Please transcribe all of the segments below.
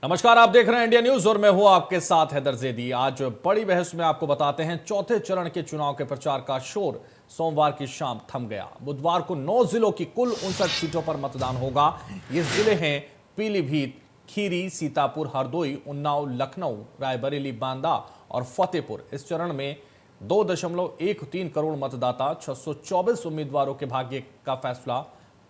नमस्कार, आप देख रहे हैं इंडिया न्यूज और मैं हूं आपके साथ हैदर जैदी। आज बड़ी बहस में आपको बताते हैं चौथे चरण के चुनाव के प्रचार का शोर सोमवार की शाम थम गया। बुधवार को 9 जिलों की कुल 59 सीटों पर मतदान होगा। ये जिले हैं पीलीभीत, खीरी, सीतापुर, हरदोई, उन्नाव, लखनऊ, रायबरेली, बांदा और फतेहपुर। इस चरण में 2.13 करोड़ मतदाता 624 उम्मीदवारों के भाग्य का फैसला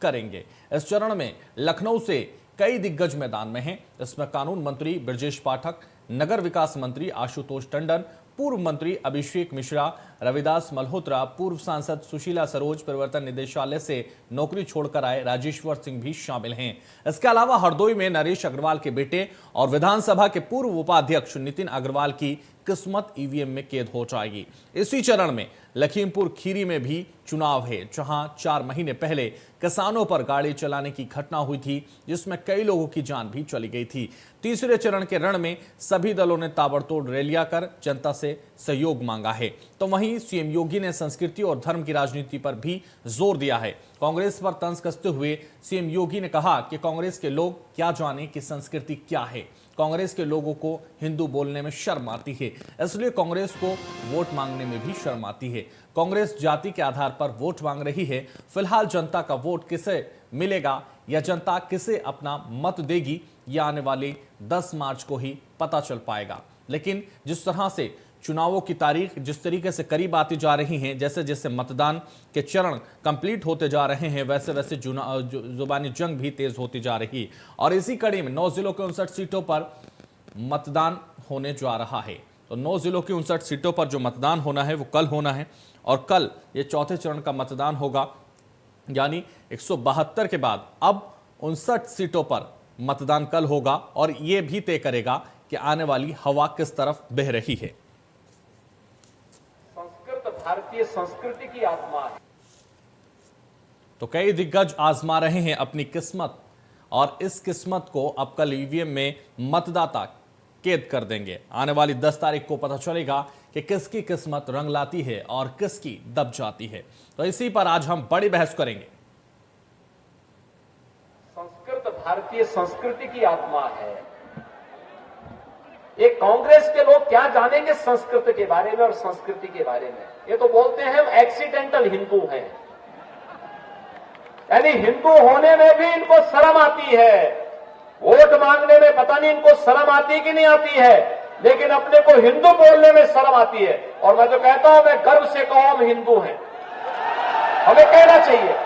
करेंगे। इस चरण में लखनऊ से कई दिग्गज मैदान में हैं। इसमें कानून मंत्री ब्रजेश पाठक, नगर विकास मंत्री आशुतोष टंडन, पूर्व मंत्री अभिषेक मिश्रा, रविदास मल्होत्रा, पूर्व सांसद सुशीला सरोज, प्रवर्तन निदेशालय से नौकरी छोड़कर आए राजेश्वर सिंह भी शामिल हैं। इसके अलावा हरदोई में नरेश अग्रवाल के बेटे और विधानसभा के पूर्व उपाध्यक्ष नितिन अग्रवाल की किस्मत ईवीएम में कैद हो जाएगी। इसी चरण में लखीमपुर खीरी में भी चुनाव है, जहां 4 महीने पहले किसानों पर गाड़ी चलाने की घटना हुई थी, जिसमें कई लोगों की जान भी चली गई थी। तीसरे चरण के रण में सभी दलों ने ताबड़तोड़ रैलियां कर जनता से सहयोग मांगा है। तो वहीं सीएम योगी ने संस्कृति और धर्म की राजनीति पर भी जोर दिया है। कांग्रेस पर तंज कसते हुए सीएम योगी ने कहा कि कांग्रेस के लोग क्या जाने कि संस्कृति क्या है। कांग्रेस के लोगों को हिंदू बोलने में शर्म आती है, इसलिए कांग्रेस को वोट मांगने में भी शर्म आती है। कांग्रेस जाति के आधार पर वोट मांग रही है। फिलहाल जनता का वोट किसे मिलेगा या जनता किसे अपना मत देगी, यह आने वाली 10 मार्च को ही पता चल पाएगा। लेकिन जिस तरह से चुनावों की तारीख जिस तरीके से करीब आती जा रही हैं, जैसे जैसे मतदान के चरण कंप्लीट होते जा रहे हैं, वैसे वैसे जुबानी जंग भी तेज होती जा रही। और इसी कड़ी में 9 जिलों के 59 सीटों पर मतदान होने जा रहा है। तो 9 जिलों की 59 सीटों पर जो मतदान होना है वो कल होना है, और कल ये चौथे चरण का मतदान होगा। यानी 172 के बाद अब 59 सीटों पर मतदान कल होगा, और यह भी तय करेगा कि आने वाली हवा किस तरफ बह रही है। भारतीय संस्कृति की आत्मा है। तो कई दिग्गज आजमा रहे हैं अपनी किस्मत, और इस किस्मत को अब कल ईवीएम में मतदाता कैद कर देंगे। आने वाली 10 तारीख को पता चलेगा कि किसकी किस्मत रंग लाती है और किसकी दब जाती है। तो इसी पर आज हम बड़ी बहस करेंगे। संस्कृत भारतीय संस्कृति की आत्मा है। ये कांग्रेस के लोग क्या जानेंगे संस्कृत के बारे में और संस्कृति के बारे में। ये तो बोलते हैं हम एक्सीडेंटल हिंदू हैं, यानी हिंदू होने में भी इनको शर्म आती है। वोट मांगने में पता नहीं इनको शर्म आती कि नहीं आती है, लेकिन अपने को हिंदू बोलने में शर्म आती है। और मैं तो कहता हूं, मैं गर्व से कहूं हम हिंदू हैं, हमें कहना चाहिए।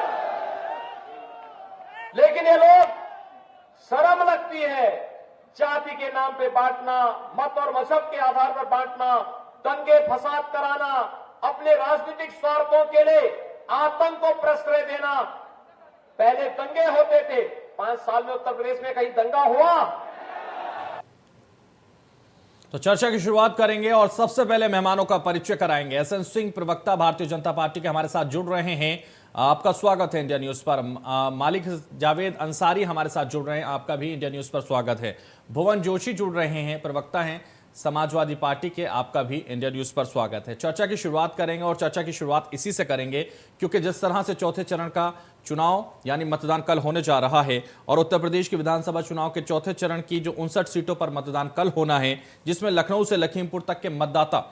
लेकिन ये लोग शर्म लगती है जाति के नाम पे बांटना, मत और मजहब के आधार पर बांटना, दंगे फसाद कराना, अपने राजनीतिक स्वार्थों के लिए आतंक को प्रश्रय देना। पहले दंगे होते थे, 5 साल में उत्तर प्रदेश में कहीं दंगा हुआ? तो चर्चा की शुरुआत करेंगे और सबसे पहले मेहमानों का परिचय कराएंगे। एसएन सिंह, प्रवक्ता भारतीय जनता पार्टी के, हमारे साथ जुड़ रहे हैं। आपका स्वागत है इंडिया न्यूज पर। मालिक जावेद अंसारी हमारे साथ जुड़ रहे हैं, आपका भी इंडिया न्यूज पर स्वागत है। भुवन जोशी जुड़ रहे हैं, प्रवक्ता हैं समाजवादी पार्टी के, आपका भी इंडिया न्यूज पर स्वागत है। चर्चा की शुरुआत करेंगे, और चर्चा की शुरुआत इसी से करेंगे क्योंकि जिस तरह से चौथे चरण का चुनाव यानी मतदान कल होने जा रहा है, और उत्तर प्रदेश की विधानसभा चुनाव के चौथे चरण की जो 59 सीटों पर मतदान कल होना है, जिसमें लखनऊ से लखीमपुर तक के मतदाता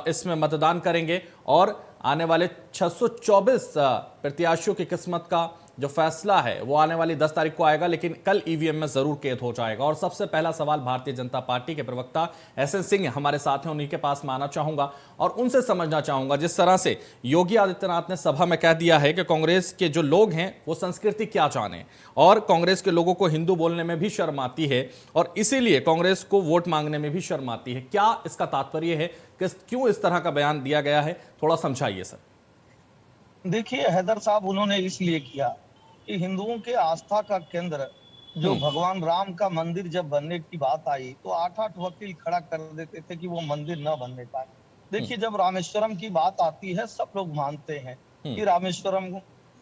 इसमें मतदान करेंगे, और आने वाले 624 प्रत्याशियों की किस्मत का जो फैसला है वो आने वाली 10 तारीख को आएगा, लेकिन कल ईवीएम में जरूर कैद हो जाएगा। और सबसे पहला सवाल भारतीय जनता पार्टी के प्रवक्ता एसएन सिंह हमारे साथ हैं, उन्हीं के पास में आना चाहूंगा और उनसे समझना चाहूंगा, जिस तरह से योगी आदित्यनाथ ने सभा में कह दिया है कि कांग्रेस के जो लोग हैं वो संस्कृति क्या जाने, और कांग्रेस के लोगों को हिंदू बोलने में भी शर्म आती है, और इसीलिए कांग्रेस को वोट मांगने में भी शर्म आती है। क्या इसका तात्पर्य है, क्यों इस तरह का बयान दिया गया है, थोड़ा समझाइए सर। देखिए हैदर साहब, उन्होंने इसलिए किया कि हिंदुओं के आस्था का केंद्र जो भगवान राम का मंदिर जब बनने की बात आई तो 8-8 वकील खड़ा कर देते थे कि वो मंदिर न बनने पाए। देखिए, जब रामेश्वरम की बात आती है सब लोग मानते हैं कि रामेश्वरम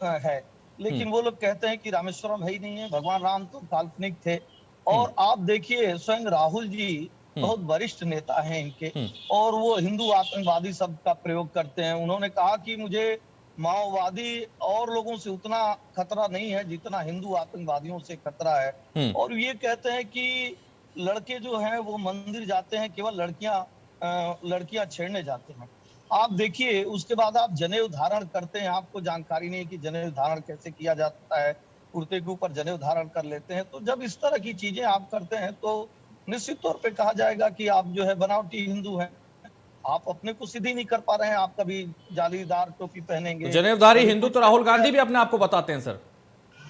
है, लेकिन वो लोग कहते हैं कि रामेश्वरम है ही नहीं है, भगवान राम तो काल्पनिक थे। और आप देखिए, स्वयं राहुल जी बहुत वरिष्ठ नेता हैं इनके, और वो हिंदू आतंकवादी शब्द का प्रयोग करते हैं। उन्होंने कहा कि मुझे माओवादी और लोगों से उतना खतरा नहीं है जितना हिंदू आतंकवादियों से खतरा है। और ये कहते हैं कि लड़के जो हैं वो मंदिर जाते हैं, केवल लड़कियां छेड़ने जाते हैं। आप देखिए, उसके बाद आप जनेऊ धारण करते हैं, आपको जानकारी नहीं है कि जनेऊ धारण कैसे किया जाता है, कुर्ते के ऊपर जनेऊ धारण कर लेते हैं। तो जब इस तरह की चीजें आप करते हैं तो निश्चित तौर पे कहा जाएगा कि आप जो है बनावटी हिंदू हैं। आप अपने को सिद्ध ही नहीं कर पा रहे हैं। आप कभी जालीदार टोपी तो पहनेंगे, जनेऊधारी कभी हिंदू कुछ तो राहुल गांधी भी अपने आप को बताते हैं सर।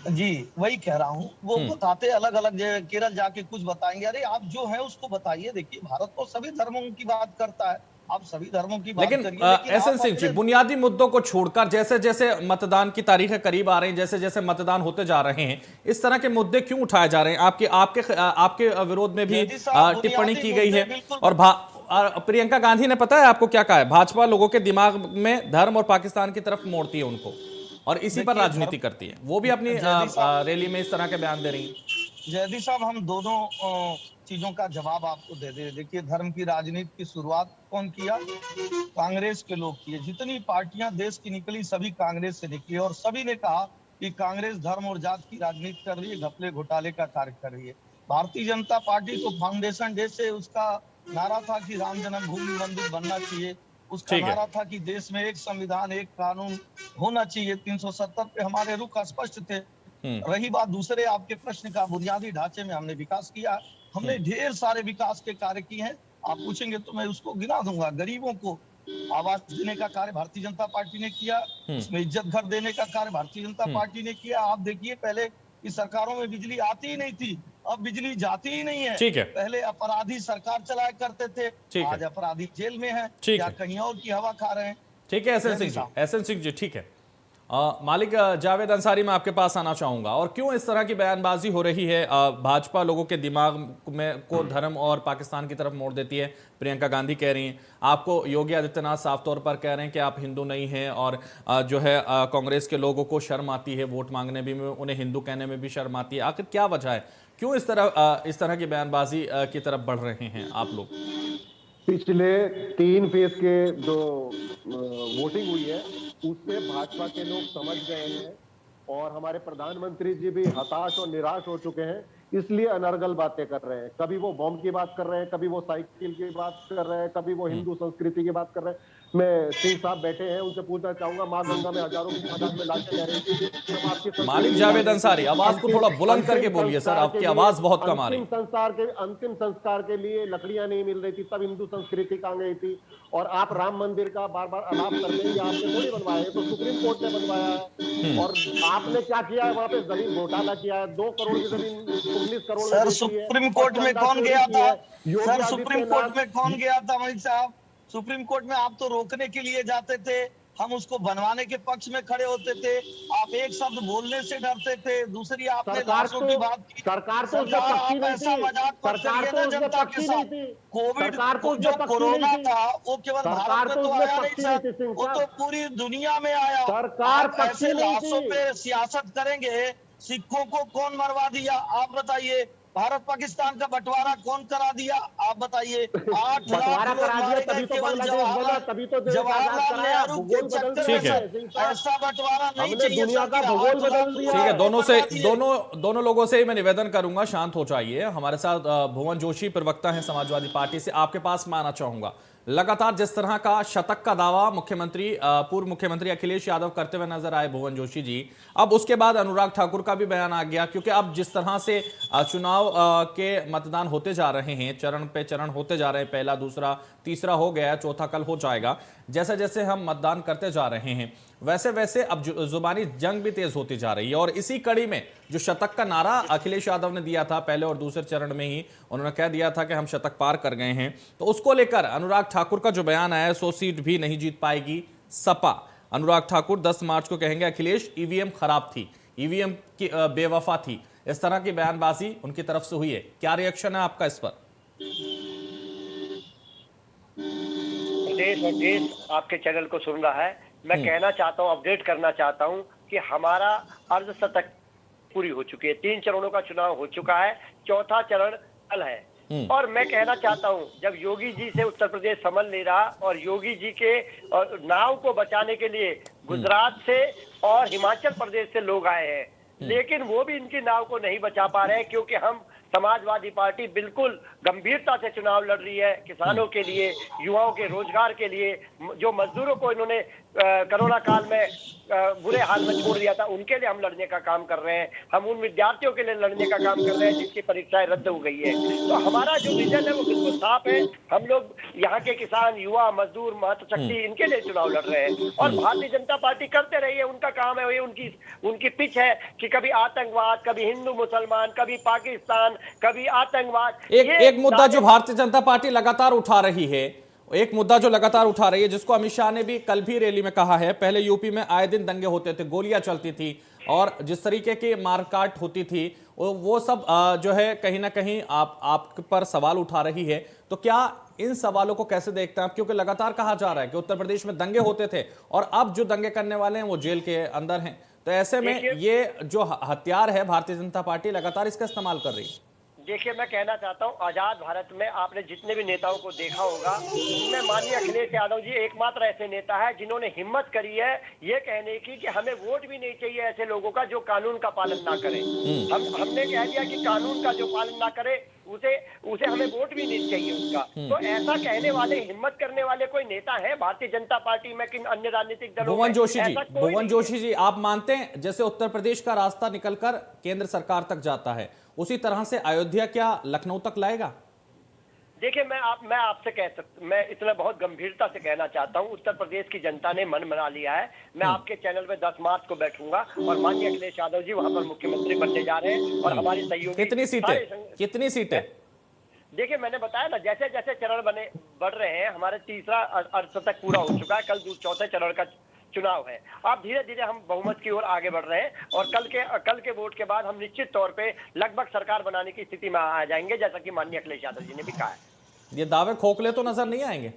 जी, वही कह रहा हूँ। वो बताते अलग अलग जगह, केरल जाके कुछ बताएंगे। अरे आप जो है उसको बताइए। देखिए, भारत तो सभी धर्मों की बात करता है, आप सभी धर्मों की बात लेकिन करिए, लेकिन एस एन आप सिंह जी, अपने बुनियादी मुद्दों को छोड़कर जैसे जैसे मतदान की तारीखें करीब आ रही हैं, जैसे जैसे मतदान होते जा रहे हैं, इस तरह के मुद्दे क्यों उठाए जा रहे हैं? आपके आपके आपके विरोध में भी जयदी साहब, टिप्पणी बुनियादी की गई मुद्दे है। बिल्कुल और प्रियंका गांधी ने, पता है आपको क्या कहा है? भाजपा लोगों के दिमाग में धर्म और पाकिस्तान की तरफ मोड़ती है उनको, और इसी पर देखिए राजनीति करती है। वो भी अपनी जयदी साहब, रैली में इस तरह के बयान दे रही हैं। जयदी साहब, हम दोनों चीजों का जवाब आपको दे दे। देखिए, धर्म की राजनीति की शुरुआत कौन किया? कांग्रेस के लोग किए। जितनी पार्टियां देश की निकली सभी कांग्रेस से निकली, और सभी ने कहा कि कांग्रेस धर्म और जात की राजनीति कर रही है, घपले घोटाले का कार्य कर रही है। भारतीय जनता पार्टी तो फाउंडेशन डे से उसका नारा था कि राम जन्मभूमि मंदिर बनना चाहिए। उसका ठीक है। नारा था कि देश में एक संविधान, एक कानून होना चाहिए। 370 पे हमारे रुख स्पष्ट थे। रही बात दूसरे आपके प्रश्न का, बुनियादी ढांचे में हमने विकास किया। हमने ढेर सारे विकास के कार्य किए हैं। आप पूछेंगे तो मैं उसको गिना दूंगा। गरीबों को आवास देने का कार्य भारतीय जनता पार्टी ने किया। उसमें इज्जत घर देने का कार्य भारतीय जनता पार्टी ने किया। आप देखिए, पहले की सरकारों में बिजली आती ही नहीं थी, अब बिजली जाती ही नहीं है। ठीक है। पहले अपराधी सरकार चलाया करते थे, ठीक है। आज अपराधी जेल में है ठीक या है। कहीं और की हवा खा रहे हैं। ठीक है एसएन सिंह जी, एसएन सिंह जी, ठीक है। मालिक जावेद अंसारी, मैं आपके पास आना चाहूंगा। और क्यों इस तरह की बयानबाजी हो रही है? भाजपा लोगों के दिमाग में को धर्म और पाकिस्तान की तरफ मोड़ देती है, प्रियंका गांधी कह रही हैं। आपको योगी आदित्यनाथ साफ तौर पर कह रहे हैं कि आप हिंदू नहीं हैं, और जो है कांग्रेस के लोगों को शर्म आती है वोट मांगने भी में, उन्हें हिंदू कहने में भी शर्म आती है। आखिर क्या वजह है, क्यों इस तरह की बयानबाजी की तरफ बढ़ रहे हैं आप लोग? पिछले 3 फेज के जो वोटिंग हुई है उससे भाजपा के लोग समझ गए हैं, और हमारे प्रधानमंत्री जी भी हताश और निराश हो चुके हैं, इसलिए अनर्गल बातें कर रहे हैं। कभी वो बॉम्ब की बात कर रहे हैं, कभी वो साइकिल की बात कर रहे हैं, कभी वो हिंदू संस्कृति की बात कर रहे हैं। मैं सिंह साहब बैठे हैं, उनसे पूछना चाहूंगा, मां गंगा में हजारों की तादाद में लाशें बह रही थी, जब आपकी मालिक जावेद अंसारी, आवाज को थोड़ा बुलंद करके बोलिए सर, आपकी आवाज बहुत कम आ रही है। अंतिम संस्कार के लिए लकड़ियां नहीं मिल रही थी, तब हिंदू संस्कृति कहां गई थी? और आप राम मंदिर का बार बार आलाप कर रहे हैं, ये आपने थोड़ी बनवाया है, तो सुप्रीम कोर्ट ने बनवाया है। और आपने क्या किया है? वहां पे जमीन घोटाला किया है, 2 करोड़ की जमीन 19 करोड़ सर, सुप्रीम कोर्ट में कौन गया था? सर, सुप्रीम कोर्ट में कौन गया था मलिक साहब? सुप्रीम कोर्ट में आप तो रोकने के लिए जाते थे, हम उसको बनवाने के पक्ष में खड़े होते थे। आप एक शब्द बोलने से डरते थे। दूसरी आपने लाशों की बात की। सरकार तो आप ऐसा मजाक मत करिए ना जनता के साथ। कोविड जो कोरोना था वो केवल भारत में तो आया नहीं सर, वो तो पूरी दुनिया में आया। सरकार ऐसे लाशों पे सियासत करेंगे? सिखों को कौन मरवा दिया आप बताइए? भारत पाकिस्तान का बंटवारा कौन करा दिया आप बताइए? 8 लाख लोग मारे गए केवल जवाहरलाल नेहरू के चक्कर में सर। ऐसा बंटवारा नहीं चाहिए सर। ठीक है, दोनों लोगों से ही मैं निवेदन करूंगा, शांत हो जाइए। हमारे साथ भुवन जोशी प्रवक्ता हैं समाजवादी पार्टी से, आपके पास मैं आना चाहूंगा। लगातार जिस तरह का शतक का दावा पूर्व मुख्यमंत्री अखिलेश यादव करते हुए नजर आए भुवन जोशी जी, अब उसके बाद अनुराग ठाकुर का भी बयान आ गया, क्योंकि अब जिस तरह से चुनाव के मतदान होते जा रहे हैं, चरण पे चरण होते जा रहे हैं, पहला दूसरा तीसरा हो गया, चौथा कल हो जाएगा, जैसे जैसे हम मतदान करते जा रहे हैं वैसे वैसे अब जुबानी जंग भी तेज होती जा रही है। और इसी कड़ी में जो शतक का नारा अखिलेश यादव ने दिया था पहले और दूसरे चरण में ही, उन्होंने कह दिया था कि हम शतक पार कर गए हैं, तो उसको लेकर अनुराग ठाकुर का जो बयान आया, 100 सीट भी नहीं जीत पाएगी सपा। अनुराग ठाकुर 10 मार्च को कहेंगे अखिलेश ईवीएम खराब थी, ईवीएम की बेवफा थी, इस तरह की बयानबाजी उनकी तरफ से हुई है। क्या रिएक्शन है आपका इस पर? देश और देश आपके चैनल को सुन रहा है। मैं कहना चाहता हूं, अपडेट करना चाहता हूं कि हमारा अर्धशतक पूरी हो चुकी है। 3 चरणों का चुनाव हो चुका है, चौथा चरण कल है। और मैं कहना चाहता हूं, जब योगी जी से उत्तर प्रदेश संभल नहीं रहा और योगी जी के नाव को बचाने के लिए गुजरात से और हिमाचल प्रदेश से लोग आए हैं, लेकिन वो भी इनकी नाव को नहीं बचा पा रहे हैं, क्योंकि हम समाजवादी पार्टी बिल्कुल गंभीरता से चुनाव लड़ रही है, किसानों के लिए, युवाओं के रोजगार के लिए, जो मजदूरों को इन्होंने कोरोना काल में बुरे हाल में छोड़ दिया था, उनके लिए हम लड़ने का काम कर रहे हैं। हम उन विद्यार्थियों के लिए लड़ने का काम कर रहे हैं जिनकी परीक्षाएं रद्द हो गई है। तो हमारा जो विजन है वो बिल्कुल साफ है। हम लोग यहाँ के किसान, युवा, मजदूर, मातृशक्ति, इनके लिए चुनाव लड़ रहे हैं। और भारतीय जनता पार्टी करते रही है, उनका काम है, ये उनकी पिच है कि कभी आतंकवाद, कभी हिंदू मुसलमान, कभी पाकिस्तान, कभी आतंकवाद। एक मुद्दा जो भारतीय जनता पार्टी लगातार उठा रही है, एक मुद्दा जो लगातार उठा रही है, जिसको अमित शाह ने भी कल भी रैली में कहा है, पहले यूपी में आए दिन दंगे होते थे, गोलियां चलती थी और जिस तरीके की मारकाट होती थी, वो सब जो है कहीं ना कहीं आप पर सवाल उठा रही है। तो क्या इन सवालों को कैसे देखते हैं आप? क्योंकि लगातार कहा जा रहा है कि उत्तर प्रदेश में दंगे होते थे और अब जो दंगे करने वाले हैं वो जेल के अंदर हैं। तो ऐसे में ये जो हथियार है भारतीय जनता पार्टी लगातार इसका इस्तेमाल कर रही है। देखिए, मैं कहना चाहता हूं, आजाद भारत में आपने जितने भी नेताओं को देखा होगा, उनमें माननीय अखिलेश यादव जी एकमात्र ऐसे नेता है जिन्होंने हिम्मत करी है ये कहने की कि हमें वोट भी नहीं चाहिए ऐसे लोगों का जो कानून का पालन ना करे। हमने कह दिया कि कानून का जो पालन ना करे उसे हमें वोट भी नहीं चाहिए उसका। तो ऐसा कहने वाले, हिम्मत करने वाले कोई नेता है भारतीय जनता पार्टी में कि अन्य राजनीतिक दलों में? भुवन जोशी जी, आप मानते हैं जैसे उत्तर प्रदेश का रास्ता निकलकर केंद्र सरकार तक जाता है, उसी तरह से अयोध्या क्या लखनऊ तक लाएगा? देखिए, मैं आपसे मैं इतना बहुत गंभीरता से कहना चाहता हूं, उत्तर प्रदेश की जनता ने मन बना लिया है। मैं आपके चैनल में 10 मार्च को बैठूंगा और माननीय अखिलेश यादव जी वहां पर मुख्यमंत्री बनने जा रहे हैं और हमारी सहयोगी कितनी सीटें? देखिए, मैंने बताया ना, जैसे जैसे चरण बढ़ रहे हैं, हमारे तीसरा अर्धशतक पूरा हो चुका है, कल चौथे चरण का चुनाव है। अब धीरे धीरे हम बहुमत की ओर आगे बढ़ रहे हैं और कल के वोट के बाद हम निश्चित तौर पे लगभग सरकार बनाने की स्थिति में आ जाएंगे, जैसा कि माननीय अखिलेश यादव जी ने भी कहा है। ये दावे खोखले तो नजर नहीं आएंगे?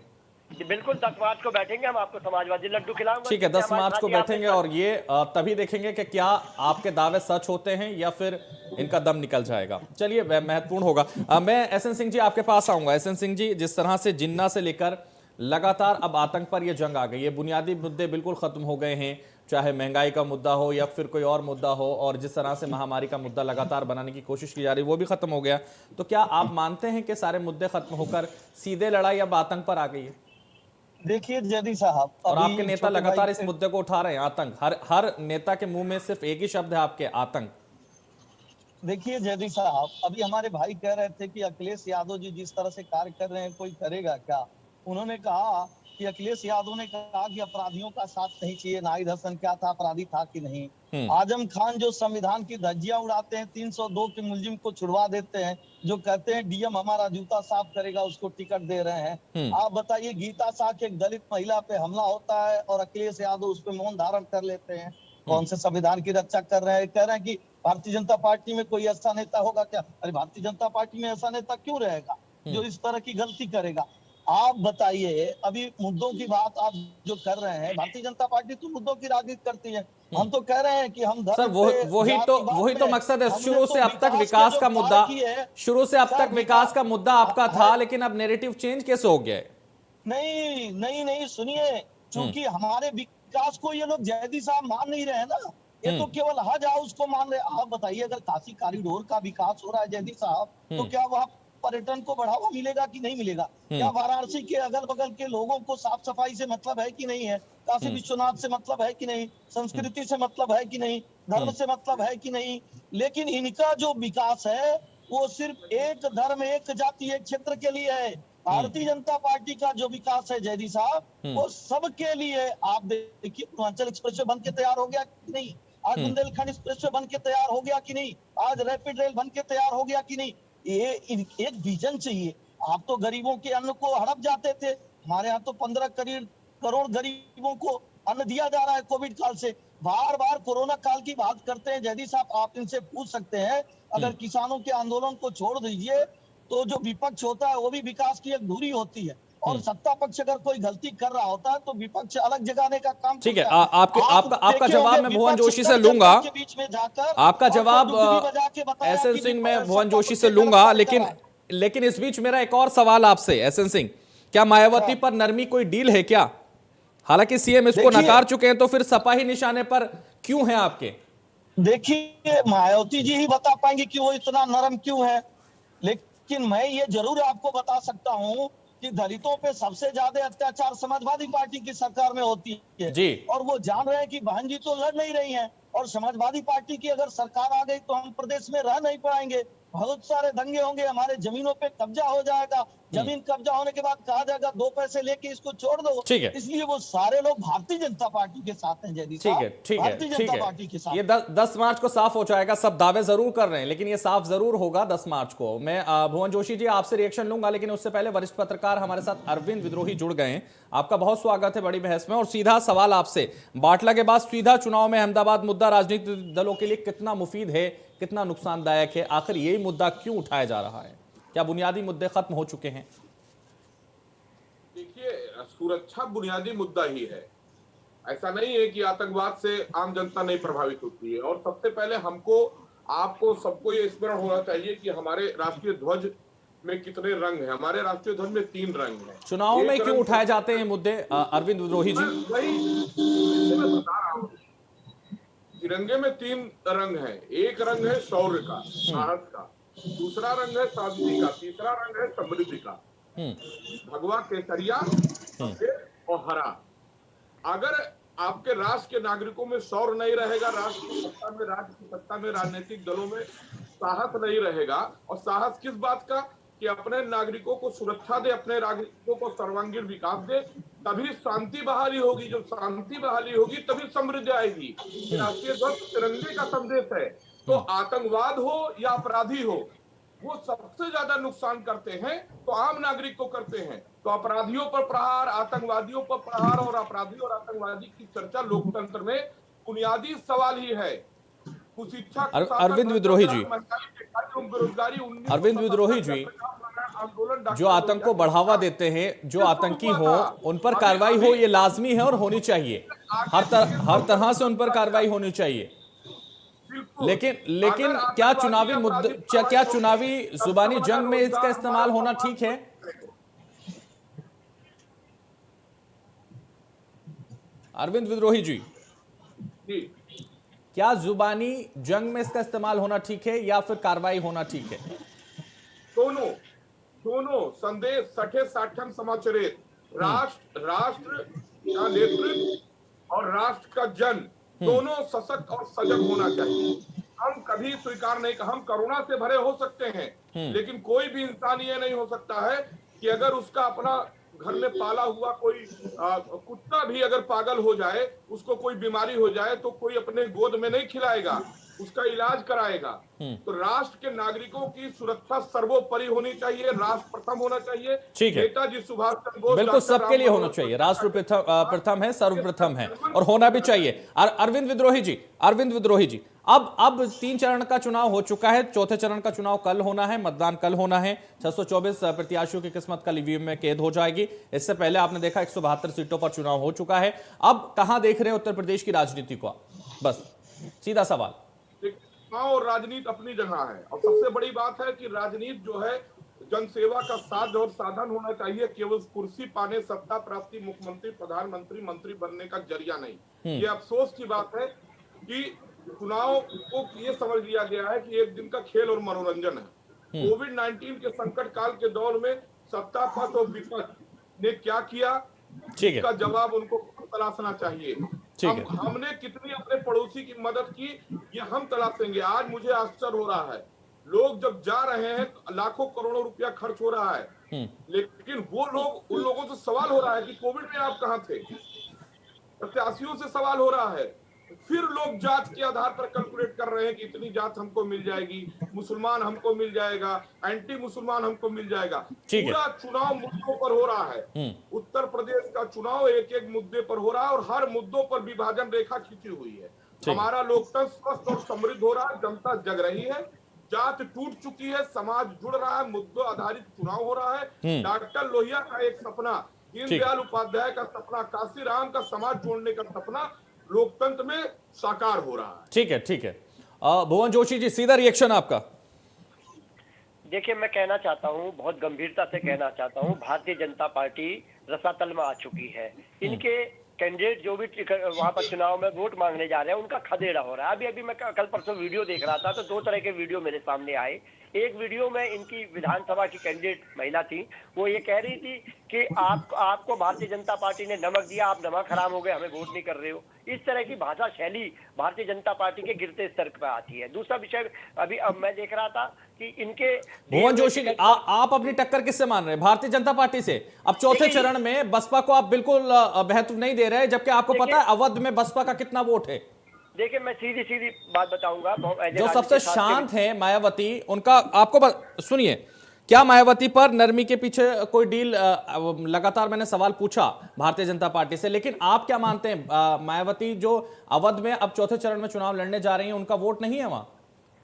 बिल्कुल, 10 मार्च को बैठेंगे, हम आपको समाजवादी लड्डू खिलाऊंगा। ठीक है, 10 मार्च को बैठेंगे और ये तभी देखेंगे कि क्या आपके दावे सच होते हैं या फिर इनका दम निकल जाएगा। चलिए, महत्वपूर्ण होगा। मैं एसएन सिंह जी आपके पास आऊंगा। एसएन सिंह जी, जिस तरह से जिन्ना से लेकर लगातार अब आतंक पर यह जंग आ गई है, बुनियादी मुद्दे बिल्कुल खत्म हो गए हैं, चाहे महंगाई का मुद्दा हो या फिर कोई और मुद्दा हो, और जिस तरह से महामारी का मुद्दा लगातार बनाने की कोशिश की जा रही है वो भी खत्म हो गया। तो क्या आप मानते हैं कि सारे मुद्दे खत्म होकर सीधे लड़ाई अब आतंक पर आ गई है? देखिए जयदी साहब, और आपके नेता लगातार इस मुद्दे को उठा रहे हैं, आतंक। हर नेता के मुंह में सिर्फ एक ही शब्द है आपके, आतंक। देखिए जयदी साहब, अभी हमारे भाई कह रहे थे कि अखिलेश यादव जी जिस तरह से कार्य कर रहे हैं कोई करेगा क्या। उन्होंने कहा कि अखिलेश यादव ने कहा कि अपराधियों का साथ नहीं चाहिए। नाहिद हसन क्या था, अपराधी था कि नहीं? आजम खान जो संविधान की धज्जियां उड़ाते हैं, 302 के मुलजिम को छुड़वा देते हैं, जो कहते हैं डीएम हमारा जूता साफ करेगा, उसको टिकट दे रहे हैं। आप बताइए, गीता साख एक दलित महिला पे हमला होता है और अखिलेश यादव उस पर मौन धारण कर लेते हैं। कौन से संविधान की रक्षा कर रहे हैं? कह रहे हैं कि भारतीय जनता पार्टी में कोई ऐसा नेता होगा क्या? अरे भारतीय जनता पार्टी में ऐसा नेता क्यों रहेगा जो इस तरह की गलती करेगा? आप बताइए, अभी मुद्दों की बात आप जो कर रहे हैं, भारतीय जनता पार्टी तो मुद्दों की राजनीति करती है। हम तो कह रहे हैं कि हम सर वही तो मकसद है। शुरू से अब तक विकास का मुद्दा, विकास का मुद्दा आपका था, लेकिन अब नैरेटिव चेंज कैसे हो गया है? नहीं, सुनिए, क्योंकि हमारे विकास को ये लोग जयदी साहब मान नहीं रहे ना, ये तो केवल हज हाउस को मान रहे। आप बताइए, अगर काशी कॉरिडोर का विकास हो रहा है जयदी साहब, तो क्या वहाँ पर्यटन को बढ़ावा मिलेगा कि नहीं मिलेगा? क्या वाराणसी के अगल बगल के लोगों को साफ सफाई से मतलब है कि नहीं है? काशी विश्वनाथ से मतलब है कि नहीं? संस्कृति से मतलब है कि नहीं? धर्म से मतलब है कि नहीं? लेकिन इनका जो विकास है वो सिर्फ एक धर्म, एक जाति, एक क्षेत्र के लिए है। भारतीय जनता पार्टी का जो विकास है जयदी साहब, वो सबके लिए। आप देखिए, पूर्वांचल एक्सप्रेस वे बन के तैयार हो गया कि नहीं? आज बुंदेलखंड एक्सप्रेस वे बन के तैयार हो गया कि नहीं? आज रैपिड रेल बन के तैयार हो गया कि नहीं? ये एक विजन चाहिए। आप तो गरीबों के अन्न को हड़प जाते थे। हमारे यहाँ तो 15 करोड़ गरीबों को अन्न दिया जा रहा है कोविड काल से। बार बार कोरोना काल की बात करते हैं जयदी साहब। आप इनसे पूछ सकते हैं, अगर किसानों के आंदोलन को छोड़ दीजिए तो जो विपक्ष होता है वो भी विकास की एक धुरी होती है, और सत्ता पक्ष अगर कोई गलती कर रहा होता है तो विपक्ष अलग जगाने का काम। ठीक है, आपका जवाब मैं भुवन जोशी से लूंगा। आपका जवाब एसएन सिंह मैं भुवन जोशी से लूंगा, लेकिन इस बीच मेरा एक और सवाल आपसे एसएन सिंह, क्या मायावती पर नरमी कोई डील है क्या? हालांकि सीएम इसको नकार चुके हैं, तो फिर सपा ही निशाने पर क्यों है आपके? देखिए, मायावती जी ही बता पाएंगे कि वो इतना नरम क्यों है। लेकिन मैं ये जरूर आपको बता सकता हूँ कि दलितों पे सबसे ज्यादा अत्याचार समाजवादी पार्टी की सरकार में होती है। जी। और वो जान रहे हैं कि बहन जी तो लड़ नहीं रही हैं, और समाजवादी पार्टी की अगर सरकार आ गई तो हम प्रदेश में रह नहीं पाएंगे, बहुत सारे दंगे होंगे, हमारे जमीनों पे कब्जा हो जाएगा, जमीन कब्जा होने के बाद कहा जाएगा 2 पैसे लेके इसको छोड़ दो। ठीक है। इसलिए वो सारे लोग भारतीय जनता पार्टी के साथ हैं जयदीप ठीक है, साहब, ठीक है, भारतीय ठीक जनता है। पार्टी के साथ। ये 10 मार्च को साफ हो जाएगा। सब दावे जरूर कर रहे हैं, लेकिन ये साफ जरूर होगा 10 मार्च को। मैं भुवन जोशी जी आपसे रिएक्शन लूंगा, लेकिन उससे पहले वरिष्ठ पत्रकार हमारे साथ अरविंद विद्रोही जुड़ गए हैं। आपका बहुत स्वागत है बड़ी बहस में। और सीधा सवाल आपसे, बाटला के बाद सीधा चुनाव में अहमदाबाद मुद्दा राजनीतिक दलों के लिए कितना मुफीद है, कितना नुकसानदायक है? आखिर यही मुद्दा क्यों उठाया जा रहा है? क्या बुनियादी मुद्दे खत्म हो चुके हैं? देखिए, सुरक्षा बुनियादी मुद्दा ही है। ऐसा नहीं है कि आतंकवाद से आम जनता नहीं प्रभावित होती है। और सबसे पहले हमको, आपको, सबको ये स्मरण होना चाहिए कि हमारे राष्ट्रीय ध्वज में कितने रंग हैं। हमारे राष्ट्रीय ध्वज में 3 रंग हैं। चुनाव में क्यों उठाए जाते हैं मुद्दे, अरविंद विद्रोही जी? मैं बता रहा हूँ, तिरंगे में 3 रंग हैं। एक रंग है शौर्य का, साहस का, दूसरा रंग है सादगी का, तीसरा रंग है समृद्धि का। भगवा, केसरिया, सफेद और हरा। अगर आपके राष्ट्र के नागरिकों में शौर्य नहीं रहेगा, राष्ट्र की सत्ता में, राज्य की सत्ता में, राजनीतिक दलों में साहस नहीं रहेगा, और साहस किस बात का, कि अपने नागरिकों को सुरक्षा दे, अपने नागरिकों को सर्वांगीण विकास दे, तभी शांति बहाली होगी। जब शांति बहाली होगी तभी समृद्धि आएगी। राष्ट्रीय ध्वज तिरंगे का संदेश है। तो आतंकवाद हो या अपराधी हो, वो सबसे ज्यादा नुकसान करते हैं तो आम नागरिक को करते हैं। तो अपराधियों पर प्रहार, आतंकवादियों पर प्रहार, और अपराधी और आतंकवादी की चर्चा लोकतंत्र में बुनियादी सवाल ही है। कुशिक्षा, अरविंद विद्रोही जी, बेरोजगारी, अरविंद विद्रोही जी, जो आतंक को बढ़ावा देते हैं, जो आतंकी हो, उन पर कार्रवाई हो, ये लाजमी है और होनी चाहिए। हर तरह से उन पर कार्रवाई होनी चाहिए। लेकिन क्या चुनावी मुद्दे, क्या चुनावी जुबानी जंग में इसका इस्तेमाल होना ठीक है? अरविंद विद्रोही जी, क्या जुबानी जंग में इसका इस्तेमाल होना ठीक है या फिर कार्रवाई होना ठीक है? दोनों संदेश सठे साठन समाचरित। राष्ट्र का नेतृत्व और राष्ट्र का जन दोनों सशक्त और सजग होना चाहिए। हम कभी स्वीकार नहीं, हम करुणा से भरे हो सकते हैं, लेकिन कोई भी इंसान ये नहीं हो सकता है कि अगर उसका अपना घर में पाला हुआ कोई कुत्ता भी अगर पागल हो जाए, उसको कोई बीमारी हो जाए, तो कोई अपने गोद में नहीं खिलाएगा, उसका इलाज कराएगा। तो राष्ट्र के नागरिकों की सुरक्षा सर्वोपरि होनी चाहिए, राष्ट्र प्रथम होना चाहिए। ठीक है, नेताजी सुभाष चंद्र बोस, बिल्कुल सबके लिए होना चाहिए। राष्ट्र प्रथम है, सर्वप्रथम है, और होना भी चाहिए। अरविंद विद्रोही जी, अब 3 चरण का चुनाव हो चुका है, चौथे चरण का चुनाव कल होना है, मतदान कल होना है। 624 प्रत्याशियों की किस्मत कल ईवीएम में कैद हो जाएगी। इससे पहले आपने देखा 172 सीटों पर चुनाव हो चुका है। अब कहां देख रहे हैं उत्तर प्रदेश की राजनीति को? बस सीधा सवाल। और राजनीति अपनी जगह है, और सबसे बड़ी बात है कि राजनीति जो है जनसेवा का साध और साधन होना चाहिए, केवल कुर्सी पाने, सत्ता प्राप्ति, मुख्यमंत्री, प्रधानमंत्री, मंत्री बनने का जरिया नहीं। ये अफसोस की बात है कि चुनाव को ये समझ लिया गया है कि एक दिन का खेल और मनोरंजन है। कोविड-19 के संकट काल के दौर में सत्ता पक्ष और विपक्ष ने क्या किया, इसका जवाब उनको तलाशना चाहिए। हमने कितनी अपने पड़ोसी की मदद की, ये हम तलाशेंगे। आज मुझे आश्चर्य हो रहा है, लोग जब जा रहे हैं तो लाखों करोड़ों रुपया खर्च हो रहा है, लेकिन वो लोग, उन लोगों से सवाल हो रहा है कि कोविड में आप कहां थे। प्रत्याशियों से सवाल हो रहा है, फिर लोग जात के आधार पर कैलकुलेट कर रहे हैं कि इतनी जात हमको मिल जाएगी, मुसलमान हमको मिल जाएगा, एंटी मुसलमान हमको मिल जाएगा। पूरा चुनाव मुद्दों पर हो रहा है। उत्तर प्रदेश का चुनाव एक एक मुद्दे पर हो रहा है, और हर मुद्दों पर विभाजन रेखा खींची हुई है। हमारा लोकतंत्र स्वस्थ और समृद्ध हो रहा है, जनता जग रही है, जात टूट चुकी है, समाज जुड़ रहा है, मुद्दों आधारित चुनाव हो रहा है। डॉक्टर लोहिया का एक सपना, दीनदयाल उपाध्याय का सपना, काशीराम का समाज जोड़ने का सपना लोकतंत्र में साकार हो रहा है। ठीक है। भुवन जोशी जी, सीधा रिएक्शन आपका। देखिए, मैं कहना चाहता हूं, बहुत गंभीरता से कहना चाहता हूं, भारतीय जनता पार्टी रसातल में आ चुकी है। इनके कैंडिडेट जो भी वहां पर चुनाव में वोट मांगने जा रहे हैं उनका खदेड़ा हो रहा है। अभी मैं कल परसों वीडियो देख रहा था तो 2 तरह के वीडियो मेरे सामने आए। एक वीडियो में इनकी विधानसभा की कैंडिडेट महिला थी, वो ये कह रही थी कि आपको भारतीय जनता पार्टी ने नमक दिया, आप नमक हराम हो गए, हमें वोट नहीं कर रहे हो। इस तरह की भाषा शैली भारतीय जनता पार्टी के गिरते स्तर पर आती है। दूसरा विषय अभी अब मैं देख रहा था कि इनके भुवन जोशी, आप अपनी टक्कर किससे मान रहे हैं? भारतीय जनता पार्टी से? अब चौथे चरण में बसपा को आप बिल्कुल महत्व नहीं दे रहे, जबकि आपको पता है अवध में बसपा का कितना वोट है। देखिए मैं सीधी बात बताऊंगा। जो सबसे शांत है मायावती, उनका आपको सुनिए, क्या मायावती पर नरमी के पीछे कोई डील? लगातार मैंने सवाल पूछा भारतीय जनता पार्टी से, लेकिन आप क्या मानते हैं मायावती जो अवध में अब चौथे चरण में चुनाव लड़ने जा रही हैं, उनका वोट नहीं है वहां?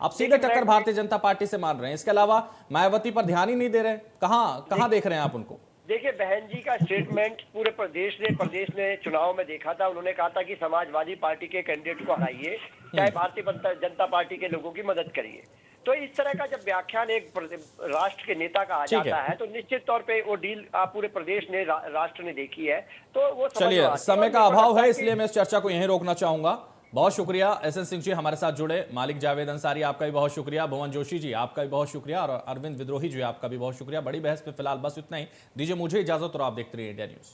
आप सीधे टक्कर भारतीय जनता पार्टी से मान रहे हैं, इसके अलावा मायावती पर ध्यान ही नहीं दे रहे। कहां देख रहे हैं आप उनको? देखिए बहन जी का स्टेटमेंट पूरे प्रदेश ने चुनाव में देखा था। उन्होंने कहा था कि समाजवादी पार्टी के कैंडिडेट को हराइए, चाहे भारतीय जनता पार्टी के लोगों की मदद करिए। तो इस तरह का जब व्याख्यान एक राष्ट्र के नेता का आ जाता है तो निश्चित तौर पे वो डील पूरे प्रदेश ने राष्ट्र ने देखी है। तो वो चलिए, समय का अभाव है इसलिए मैं इस चर्चा को यहीं रोकना चाहूंगा। बहुत शुक्रिया एसएन सिंह जी हमारे साथ जुड़े। मालिक जावेद अंसारी आपका भी बहुत शुक्रिया। भुवन जोशी जी आपका भी बहुत शुक्रिया। और अरविंद विद्रोही जी आपका भी बहुत शुक्रिया। बड़ी बहस पे फिलहाल बस इतना ही। दीजिए मुझे इजाजत और आप देखते रहिए इंडिया न्यूज।